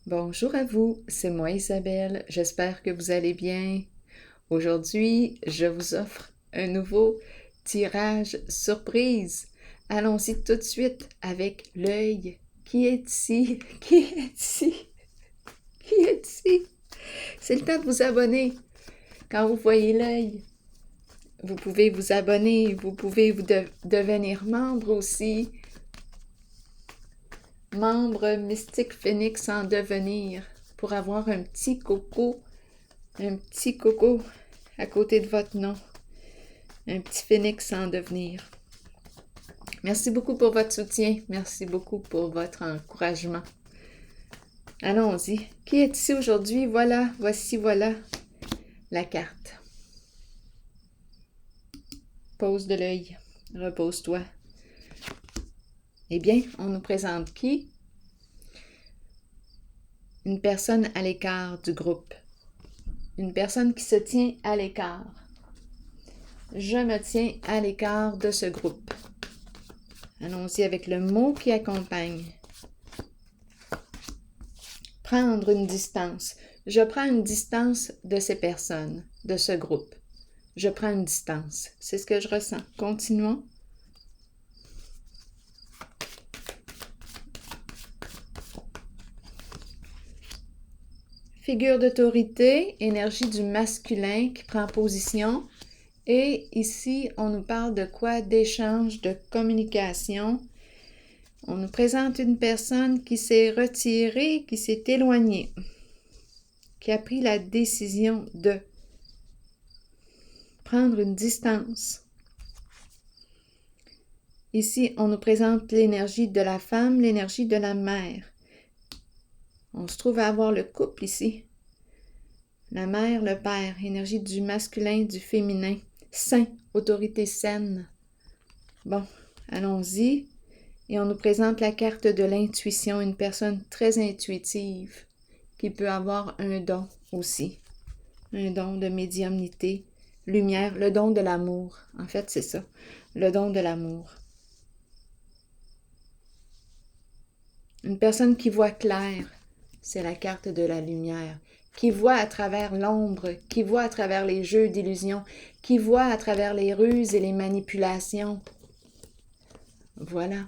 Bonjour à vous, c'est moi Isabelle, j'espère que vous allez bien. Aujourd'hui, je vous offre un nouveau tirage surprise. Allons-y tout de suite avec l'œil. Qui est ici? Qui est ici? Qui est ici? C'est le temps de vous abonner. Quand vous voyez l'œil, vous pouvez vous abonner, vous pouvez devenir membre aussi. Membre Mystique Phoenix en devenir pour avoir un petit coco à côté de votre nom, un petit phénix en devenir. Merci beaucoup pour votre soutien, merci beaucoup pour votre encouragement. Allons-y. Qui est ici aujourd'hui? Voilà la carte. Pose de l'œil, repose-toi. Eh bien, on nous présente qui? Une personne à l'écart du groupe. Une personne qui se tient à l'écart. Je me tiens à l'écart de ce groupe. Allons-y avec le mot qui accompagne. Prendre une distance. Je prends une distance de ces personnes, de ce groupe. Je prends une distance. C'est ce que je ressens. Continuons. Figure d'autorité, énergie du masculin qui prend position. Et ici, on nous parle de quoi? D'échange, de communication. On nous présente une personne qui s'est retirée, qui s'est éloignée, qui a pris la décision de prendre une distance. Ici, on nous présente l'énergie de la femme, l'énergie de la mère. On se trouve à avoir le couple ici. La mère, le père, énergie du masculin, du féminin. Saint, autorité saine. Bon, allons-y. Et on nous présente la carte de l'intuition, une personne très intuitive qui peut avoir un don aussi. Un don de médiumnité, lumière, le don de l'amour. En fait, c'est ça, le don de l'amour. Une personne qui voit clair, c'est la carte de la lumière, qui voit à travers l'ombre, qui voit à travers les jeux d'illusion, qui voit à travers les ruses et les manipulations. Voilà.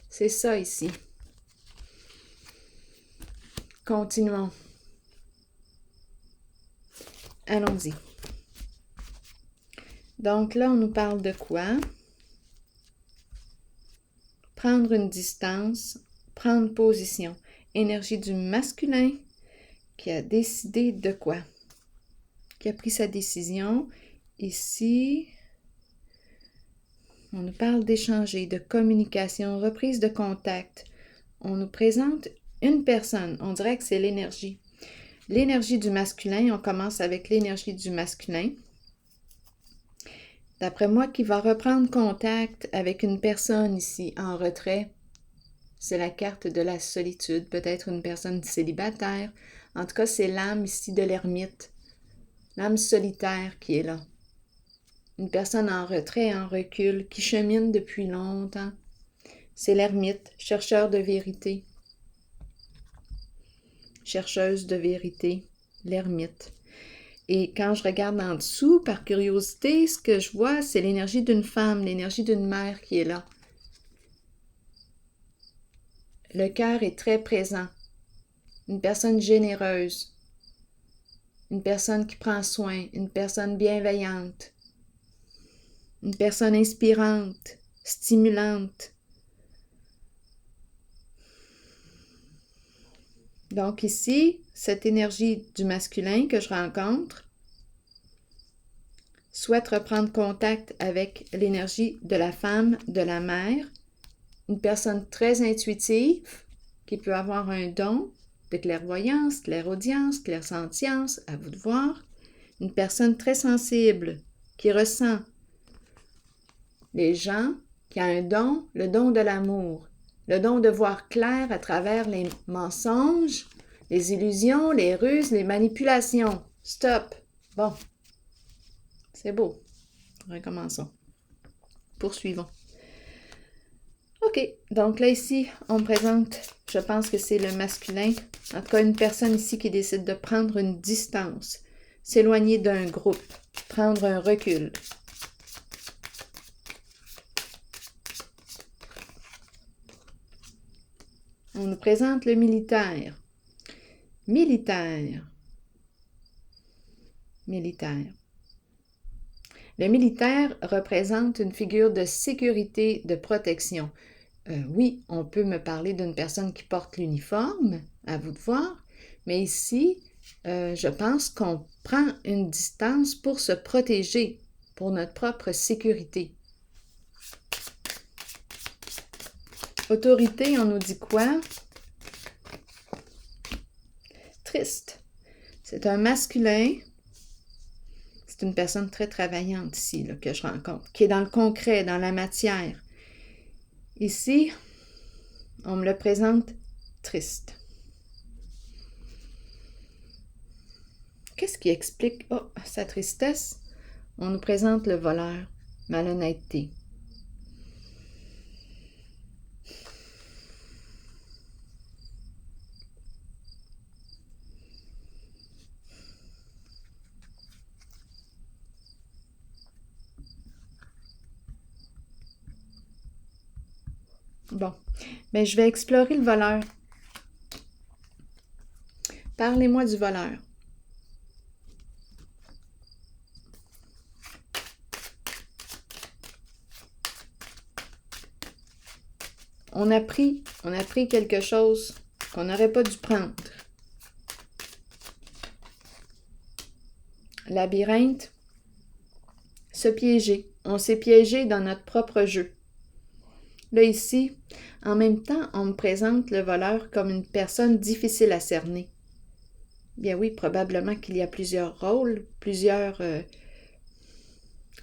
C'est ça ici. Continuons. Allons-y. Donc là, on nous parle de quoi? Prendre une distance, prendre position. Énergie du masculin qui a décidé de quoi? Qui a pris sa décision. Ici, on nous parle d'échanger, de communication, reprise de contact. On nous présente une personne. On dirait que c'est l'énergie. L'énergie du masculin, on commence avec l'énergie du masculin. D'après moi, qui va reprendre contact avec une personne ici en retrait. C'est la carte de la solitude, peut-être une personne célibataire. En tout cas, c'est l'âme ici de l'ermite, l'âme solitaire qui est là. Une personne en retrait, en recul, qui chemine depuis longtemps. C'est l'ermite, chercheur de vérité. Chercheuse de vérité, l'ermite. Et quand je regarde en dessous, par curiosité, ce que je vois, c'est l'énergie d'une femme, l'énergie d'une mère qui est là. Le cœur est très présent. Une personne généreuse. Une personne qui prend soin. Une personne bienveillante. Une personne inspirante, stimulante. Donc ici, cette énergie du masculin que je rencontre souhaite reprendre contact avec l'énergie de la femme, de la mère, une personne très intuitive qui peut avoir un don de clairvoyance, clairaudience, clairsentience, à vous de voir, une personne très sensible qui ressent les gens, qui a un don, le don de l'amour, le don de voir clair à travers les mensonges, les illusions, les ruses, les manipulations. Stop! Bon, c'est beau. Recommençons. Poursuivons. OK, donc là ici, on me présente, je pense que c'est le masculin, en tout cas une personne ici qui décide de prendre une distance, s'éloigner d'un groupe, prendre un recul. On nous présente le militaire. Militaire. Militaire. Le militaire représente une figure de sécurité, de protection. Oui, on peut me parler d'une personne qui porte l'uniforme, à vous de voir, mais ici, je pense qu'on prend une distance pour se protéger, pour notre propre sécurité. Autorité, on nous dit quoi? Triste. C'est un masculin. C'est une personne très travaillante ici, là, que je rencontre, qui est dans le concret, dans la matière. Ici, on me le présente triste. Qu'est-ce qui explique sa tristesse? On nous présente le voleur, malhonnêteté. Bon, mais je vais explorer le voleur. Parlez-moi du voleur. On a pris quelque chose qu'on n'aurait pas dû prendre. Labyrinthe, se piéger. On s'est piégé dans notre propre jeu. Là, ici, en même temps, on me présente le voleur comme une personne difficile à cerner. Bien oui, probablement qu'il y a plusieurs rôles,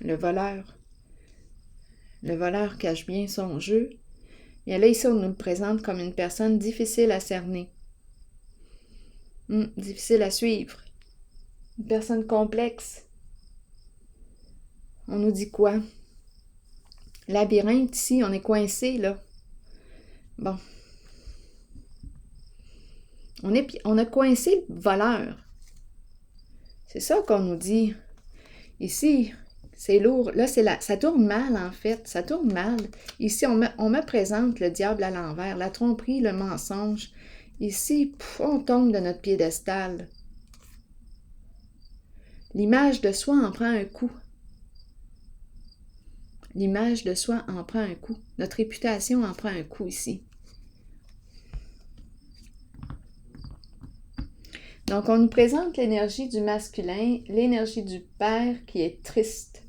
le voleur cache bien son jeu. Bien là, ici, on nous le présente comme une personne difficile à cerner. Difficile à suivre. Une personne complexe. On nous dit quoi? Labyrinthe, ici, on est coincé, là. Bon. On a coincé le voleur. C'est ça qu'on nous dit. Ici, c'est lourd. Là, ça tourne mal, en fait. Ça tourne mal. Ici, on me présente le diable à l'envers, la tromperie, le mensonge. Ici, on tombe de notre piédestal. L'image de soi en prend un coup. L'image de soi en prend un coup. Notre réputation en prend un coup ici. Donc, on nous présente l'énergie du masculin, l'énergie du père qui est triste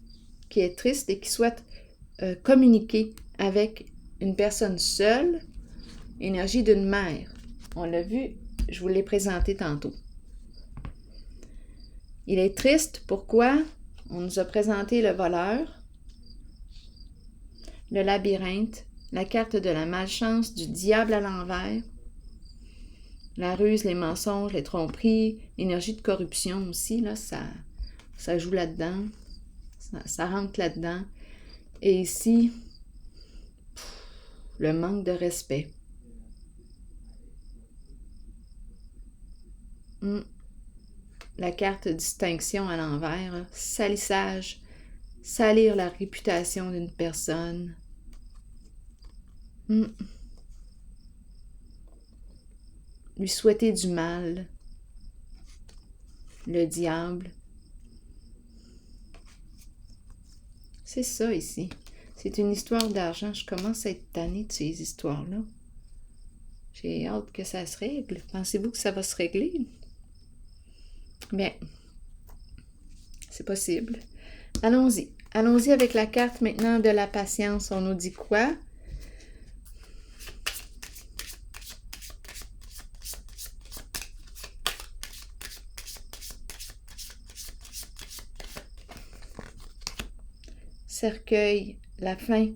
et qui souhaite communiquer avec une personne seule, énergie d'une mère. On l'a vu, je vous l'ai présenté tantôt. Il est triste, pourquoi? On nous a présenté le voleur, le labyrinthe, la carte de la malchance, du diable à l'envers, la ruse, les mensonges, les tromperies, l'énergie de corruption aussi, là, ça joue là-dedans, ça rentre là-dedans. Et ici, le manque de respect. La carte distinction à l'envers, salissage, salir la réputation d'une personne. Lui souhaiter du mal. Le diable. C'est ça ici. C'est une histoire d'argent. Je commence à être tannée de ces histoires-là. J'ai hâte que ça se règle. Pensez-vous que ça va se régler? Bien, c'est possible. Allons-y. Allons-y avec la carte maintenant de la patience. On nous dit quoi? Cercueil, la fin.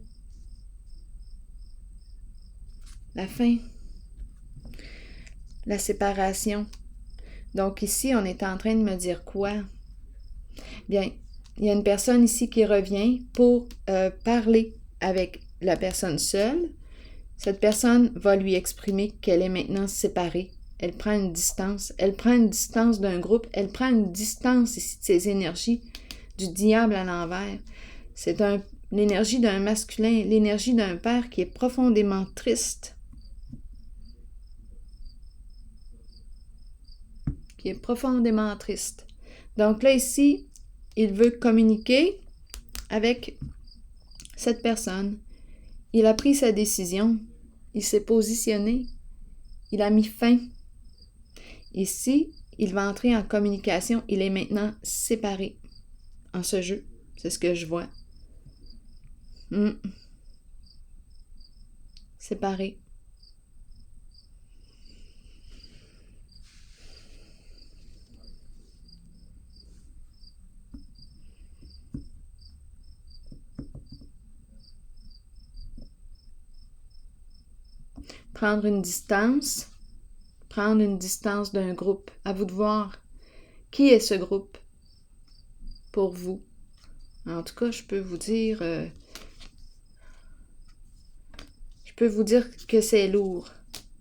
La fin. La séparation. Donc ici, on est en train de me dire quoi? Bien, il y a une personne ici qui revient pour parler avec la personne seule. Cette personne va lui exprimer qu'elle est maintenant séparée. Elle prend une distance. Elle prend une distance d'un groupe. Elle prend une distance ici de ses énergies, du diable à l'envers. C'est l'énergie d'un masculin, l'énergie d'un père qui est profondément triste. Qui est profondément triste. Donc là, ici, il veut communiquer avec cette personne. Il a pris sa décision. Il s'est positionné. Il a mis fin. Ici, il va entrer en communication. Il est maintenant séparé en ce jeu. C'est ce que je vois. Séparé. Prendre une distance d'un groupe. À vous de voir qui est ce groupe pour vous. En tout cas, je peux vous dire que c'est lourd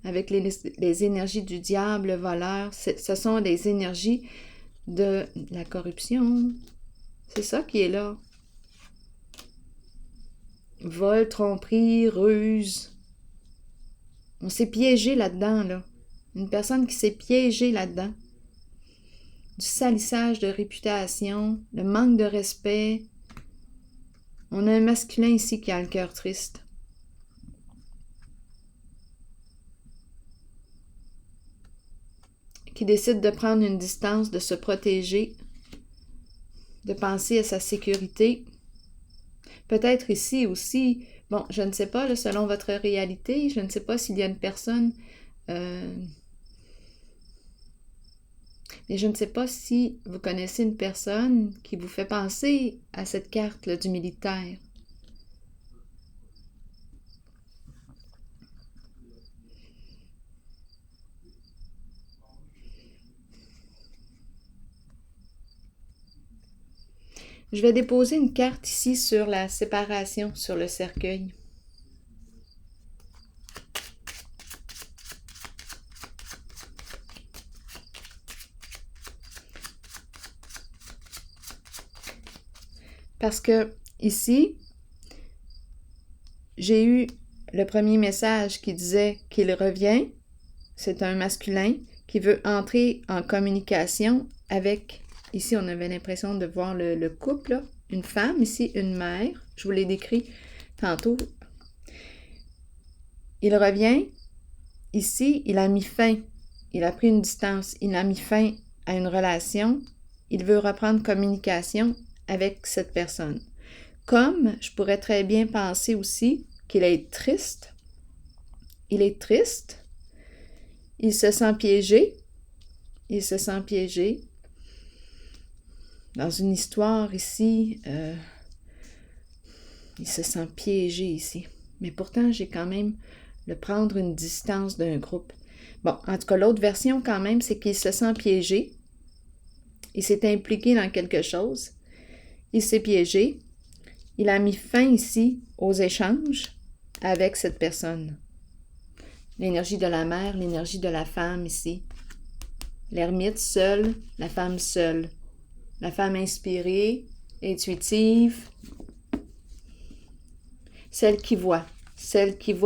avec les énergies du diable, voleur. Ce sont des énergies de la corruption. C'est ça qui est là. Vol, tromperie, ruse. On s'est piégé là-dedans, là. Une personne qui s'est piégée là-dedans. Du salissage de réputation, le manque de respect. On a un masculin ici qui a le cœur triste. Qui décide de prendre une distance, de se protéger, de penser à sa sécurité. Peut-être ici aussi, bon, je ne sais pas, là, selon votre réalité, je ne sais pas s'il y a une personne, mais je ne sais pas si vous connaissez une personne qui vous fait penser à cette carte là, du militaire. Je vais déposer une carte ici sur la séparation, sur le cercueil. Parce que ici, j'ai eu le premier message qui disait qu'il revient. C'est un masculin qui veut entrer en communication avec... Ici, on avait l'impression de voir le couple, là. Une femme, ici, une mère. Je vous l'ai décrit tantôt. Il revient. Ici, il a mis fin. Il a pris une distance. Il a mis fin à une relation. Il veut reprendre communication avec cette personne. Comme je pourrais très bien penser aussi qu'il est triste. Il est triste. Il se sent piégé. Il se sent piégé. Dans une histoire ici, il se sent piégé ici. Mais pourtant, j'ai quand même le prendre une distance d'un groupe. Bon, en tout cas, l'autre version quand même, c'est qu'il se sent piégé. Il s'est impliqué dans quelque chose. Il s'est piégé. Il a mis fin ici aux échanges avec cette personne. L'énergie de la mère, l'énergie de la femme ici. L'ermite seule, la femme seule. La femme inspirée, intuitive, celle qui voit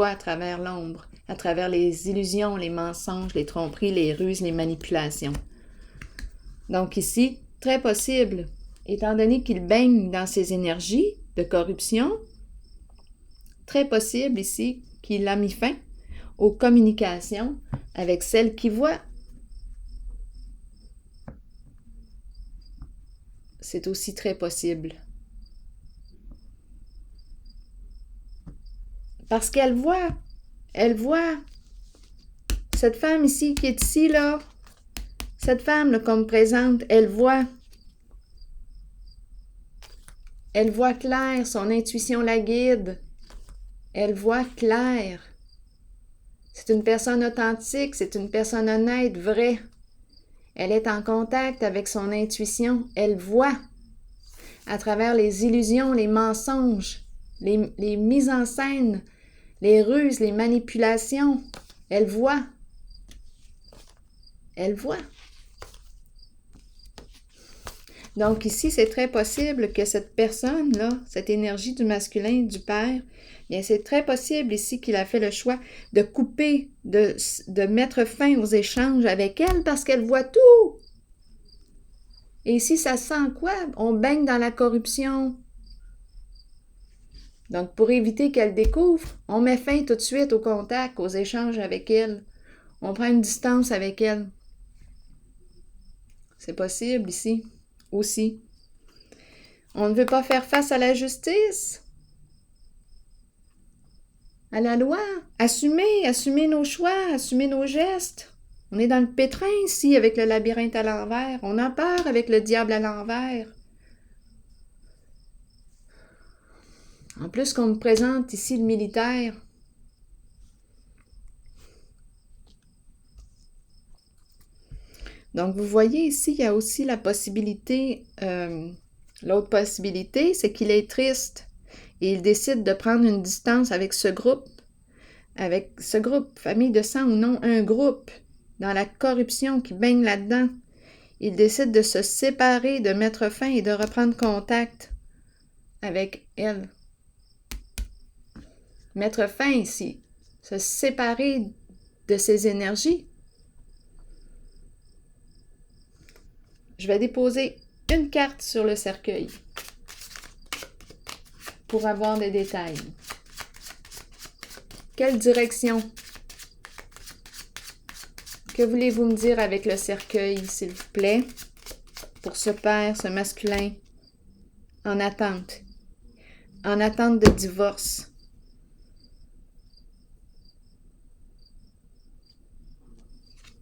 à travers l'ombre, à travers les illusions, les mensonges, les tromperies, les ruses, les manipulations. Donc ici, très possible, étant donné qu'il baigne dans ces énergies de corruption, très possible ici qu'il a mis fin aux communications avec celle qui voit. C'est aussi très possible. Parce qu'elle voit, cette femme ici, qui est ici, là, cette femme, là, qu'on me présente, elle voit clair, son intuition la guide. Elle voit clair. C'est une personne authentique, c'est une personne honnête, vraie. Elle est en contact avec son intuition. Elle voit à travers les illusions, les mensonges, les mises en scène, les ruses, les manipulations. Elle voit. Elle voit. Donc ici, c'est très possible que cette personne-là, cette énergie du masculin, du père, bien c'est très possible ici qu'il a fait le choix de couper, de mettre fin aux échanges avec elle parce qu'elle voit tout. Et ici, ça sent quoi? On baigne dans la corruption. Donc, pour éviter qu'elle découvre, on met fin tout de suite au contact, aux échanges avec elle. On prend une distance avec elle. C'est possible ici, aussi. On ne veut pas faire face à la justice, à la loi. Assumer nos choix, assumer nos gestes. On est dans le pétrin ici avec le labyrinthe à l'envers. On a peur avec le diable à l'envers. En plus qu'on me présente ici le militaire. Donc, vous voyez ici, il y a aussi la possibilité, l'autre possibilité, c'est qu'il est triste et il décide de prendre une distance avec ce groupe, famille de sang ou non, un groupe, dans la corruption qui baigne là-dedans. Il décide de se séparer, de mettre fin et de reprendre contact avec elle. Mettre fin ici, se séparer de ses énergies. Je vais déposer une carte sur le cercueil pour avoir des détails. Quelle direction? Que voulez-vous me dire avec le cercueil, s'il vous plaît, pour ce père, ce masculin, en attente de divorce?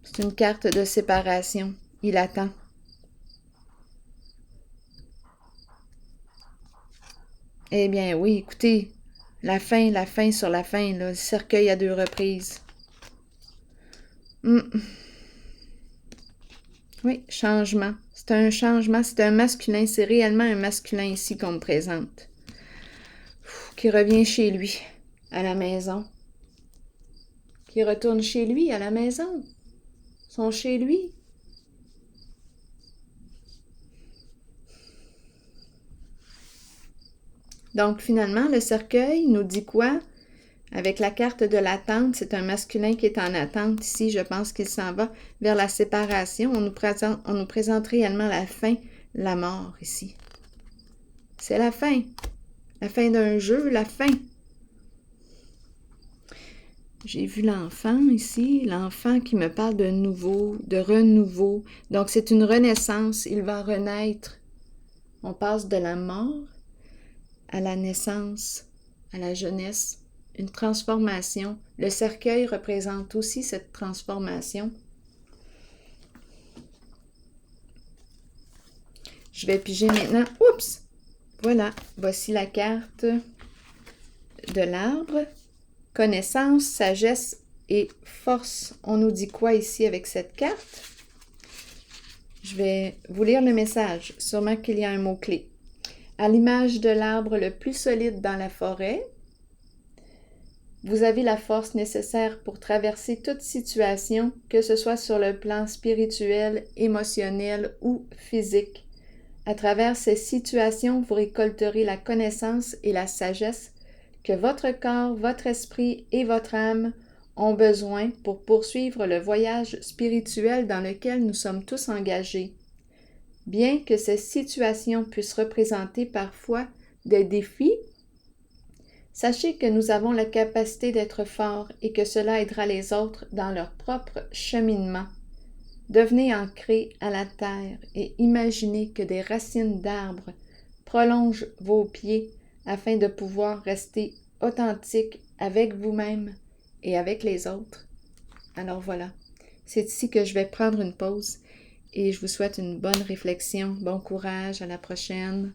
C'est une carte de séparation. Il attend. Eh bien, oui, écoutez, la fin sur la fin, là, le cercueil à 2 reprises. Oui, changement. C'est un changement, c'est un masculin, c'est réellement un masculin ici qu'on me présente. Qui revient chez lui, à la maison. Qui retourne chez lui, à la maison. Ils sont chez lui. Donc, finalement, le cercueil nous dit quoi? Avec la carte de l'attente, c'est un masculin qui est en attente. Ici, je pense qu'il s'en va vers la séparation. On nous présente réellement la fin, la mort ici. C'est la fin. La fin d'un jeu, la fin. J'ai vu l'enfant ici, l'enfant qui me parle de nouveau, de renouveau. Donc, c'est une renaissance. Il va renaître. On passe de la mort à la naissance, à la jeunesse, une transformation. Le cercueil représente aussi cette transformation. Je vais piger maintenant. Oups! Voilà, voici la carte de l'arbre. Connaissance, sagesse et force. On nous dit quoi ici avec cette carte? Je vais vous lire le message. Sûrement qu'il y a un mot-clé. À l'image de l'arbre le plus solide dans la forêt, vous avez la force nécessaire pour traverser toute situation, que ce soit sur le plan spirituel, émotionnel ou physique. À travers ces situations, vous récolterez la connaissance et la sagesse que votre corps, votre esprit et votre âme ont besoin pour poursuivre le voyage spirituel dans lequel nous sommes tous engagés. Bien que ces situations puissent représenter parfois des défis, sachez que nous avons la capacité d'être forts et que cela aidera les autres dans leur propre cheminement. Devenez ancrés à la terre et imaginez que des racines d'arbres prolongent vos pieds afin de pouvoir rester authentique avec vous-même et avec les autres. Alors voilà, c'est ici que je vais prendre une pause et je vous souhaite une bonne réflexion. Bon courage, à la prochaine.